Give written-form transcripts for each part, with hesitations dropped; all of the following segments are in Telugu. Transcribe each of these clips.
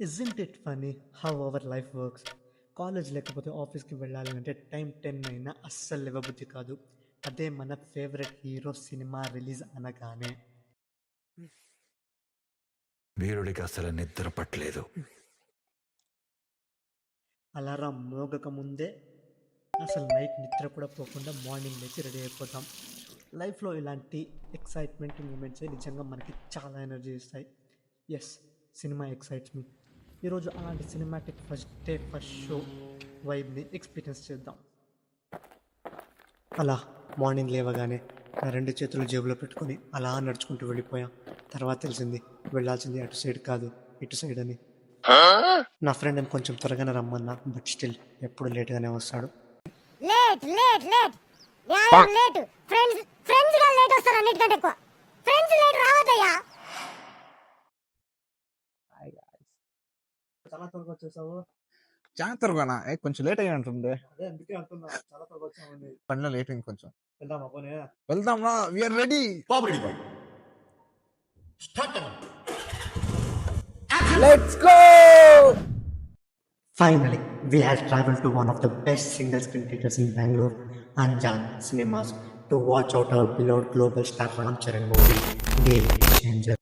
ఇజ్ంట్ it funny how our life works? College లేకపోతే ఆఫీస్కి వెళ్ళాలి అంటే టైం 10 అయినా అస్సలు ఇవ్వబుద్ధి కాదు. అదే మన ఫేవరెట్ హీరో సినిమా రిలీజ్ అనగానే వీరుడికి అసలు నిద్ర పట్టలేదు. అలారం మోగక ముందే అసలు నైట్ నిద్ర కూడా పోకుండా మార్నింగ్ లేచి రెడీ అయిపోతాం. లైఫ్లో ఇలాంటి ఎక్సైట్మెంట్ మూమెంట్సే నిజంగా మనకి చాలా ఎనర్జీ ఇస్తాయి. Yes, cinema excites me. ఈరోజు అలాంటి cinematic first day first show వైబ్ని ఎక్స్పీరియన్స్ చేద్దాం. అలా మార్నింగ్ లేవగానే నా 2 చేతులు జేబులో పెట్టుకొని అలా నడుచుకుంటూ వెళ్ళిపోయాం. తర్వాత తెలిసింది వెళ్ళాల్సింది అటు సైడ్ కాదు, ఇటు సైడ్ అని. నా ఫ్రెండ్ ఏం కొంచెం త్వరగానే రమ్మన్నా, బట్ స్టిల్ ఎప్పుడు లేట్గానే వస్తాడు. లేట్ లేట్ లేట్ న్యాయం లేట్. ఫ్రెండ్స్ ఫ్రెండ్స్ గా లేట్ వస్తారు అన్నిటికంటే ఎక్కువ. ఫ్రెండ్స్ లేట్ రావద్దయ్యా. చాలా త్వరగా వచ్చేసావు. చాలా త్వరగానా? కొంచెం లేట్ అయ్యి ఉంటుంది. అదే అందుకే అంటున్నా, చాలా త్వరగా వచ్చామని. పనిలో లేట్ అయింది కొంచెం. వెళ్దామా పోనీ? వెళ్దాంరా, we're ready. Let's go. Finally, we had traveled to one of the best single screen theaters in Bangalore, Anjan Cinemas, to watch out our beloved global star Ram Charan movie, Game Changer.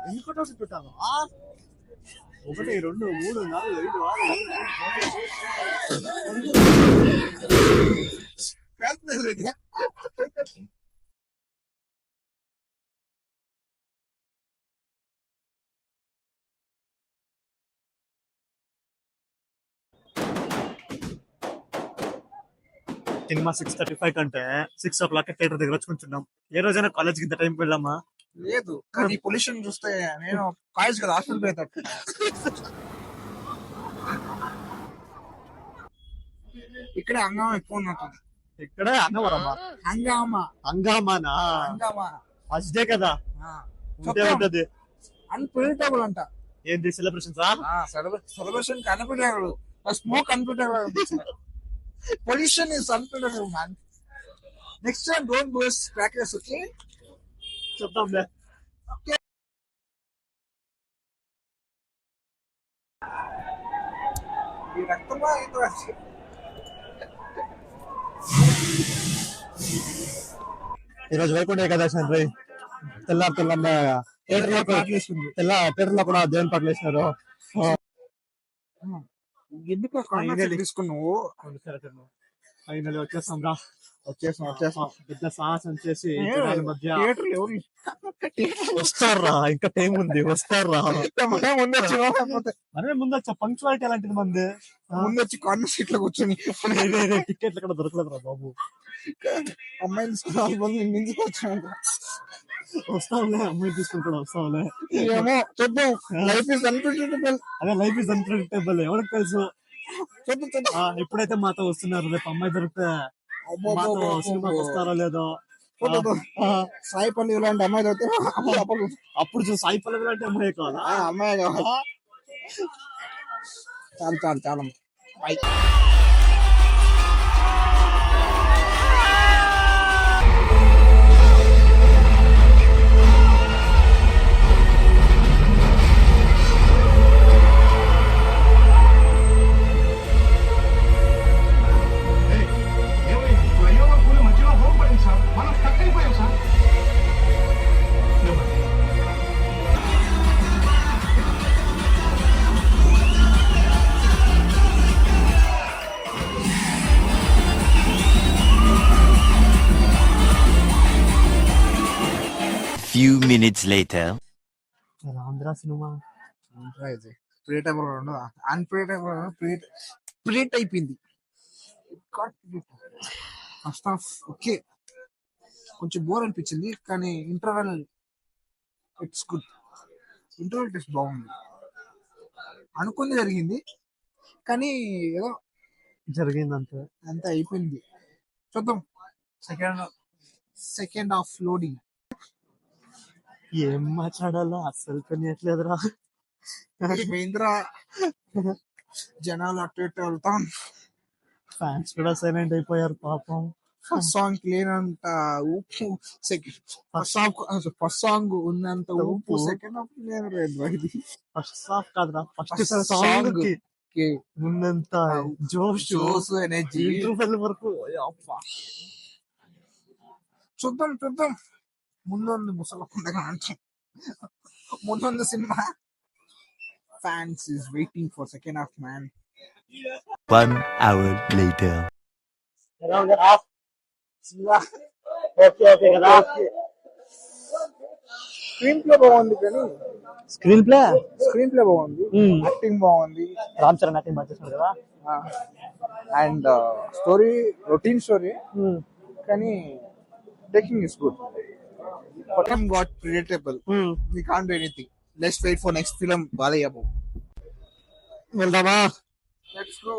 ఎన్ని ఫోటోస్ పెట్టాను? 1 2 3 4 5 6 సినిమా 6:35 కంటే 6 o'clock థియేటర్ దగ్గర వచ్చి కూర్చున్నాం. ఏ రోజైనా కాలేజ్కి ఇంత టైంకి వెళ్ళామా? లేదు, కానీ పొల్యూషన్ చూస్తే నేను కాలేజ్ కదా హాస్టల్ పోయేటట్టు. ఇక్కడే హంగామా ఎక్కువ ఉన్నట్టుంది. ఇక్కడే అన్నవరమ్మా. హంగామా హంగామానా? హంగామా ఫస్ట్ డే కదా, ఉంటే ఉంటది. అన్ప్రిడిక్టబుల్ అంట. ఏంటి సెలబ్రేషన్స్? సెలబ్రేషన్ కనిపించగలడు, స్మోక్ కనిపించగలడు. Pollution is unpredictable man. Next time don't burst crackers, okay? చెప్తాంలే. ఈ రక్తమా ఈరోజు వైకుంఠ ఏకాదశి అండి. తెల్లారుతున్నా థియేటర్ లో కూడా దేవుని పాటలు వేసినారు. ఎందుకు తీసుకున్నావు? ఫైనల్ వచ్చేస్తాం రా. వచ్చేసాం. పెద్ద సాహసం చేసి మధ్య థియేటర్ వస్తారా? ఇంకా టైం ఉంది, వస్తారా? మనమే ముందొచ్చా. పంక్చువాలిటీ అలాంటిది మంది. ముందొచ్చి కార్నర్ సీట్ లో కూర్చొని టికెట్లు ఇక్కడ దొరకలేదు రా బాబు. అమ్మాయిలు మించుకొచ్చాను. వస్తావులే, అమ్మాయి తీసుకుంటాడు. వస్తావులే, ఏమో చూద్దాం. Life is unpredictable. అదే లైఫ్ ఇస్ అన్ప్రెడిక్టబుల్, ఎవరికి తెలుసు. ఇప్పుడైతే మాతో వస్తున్నారు, రేపు అమ్మాయి దొరికితే మాతో సినిమాకి వస్తారో లేదో. సాయి పల్లి ఇలాంటి అమ్మాయి దొరికితే అప్పుడు సాయి పల్లవి లాంటి అమ్మాయి కావాలా? అమ్మాయి కావాలి. చాలా Few minutes later. Andhra cinema predict అయిపోయింది. ఫస్ట్ హాఫ్ ఓకే, కొంచెం బోర్ అనిపించింది, కానీ interval it's good. Interval test బాగుంది. అనుకుంది జరిగింది, కానీ ఏదో జరిగింది అంతే అయిపోయింది. చూద్దాం సెకండ్ హాఫ్ లోడింగ్. ఏం మాట్లాడాలో అస్సలు తెలియట్లేదురా. మహేంద్ర జనాలు అటు ఇటు వెళ్తాం. ఫ్యాన్స్ కూడా సైలెంట్ అయిపోయారు పాపం. ఫస్ట్ సాంగ్ లేనంత ఉప్పు సెకండ్ ఫస్ట్ సాంగ్ ఉన్నంత ఉప్పు సెకండ్ హాఫ్ లేదు ఇది. ఫస్ట్ హాఫ్ కాదురా, ఫస్ట్ First సాంగ్ song కి ముందంత జోష్ జోస్ ఎనర్జీ ఇంటర్వెల్ వరకు అబ్బా. చూద్దాం ముందు ముసలకుండా అంటే ముందు cinema fans is waiting for second half man. 1 hour later. Okay కదా. స్క్రీన్ ప్లే బాగుంది కానీ స్క్రీన్ ప్లే బాగుంది, యాక్టింగ్ బాగుంది, రామ్ చరణ్ యాక్టింగ్ బాగా చేస్తున్నాడు కదా. అండ్ స్టోరీ రొటీన్ స్టోరీ కానీ taking is good. Potom got predictable. We can't do anything. Let's wait for next film. Balayappu. వెళ్దామా? Let's go.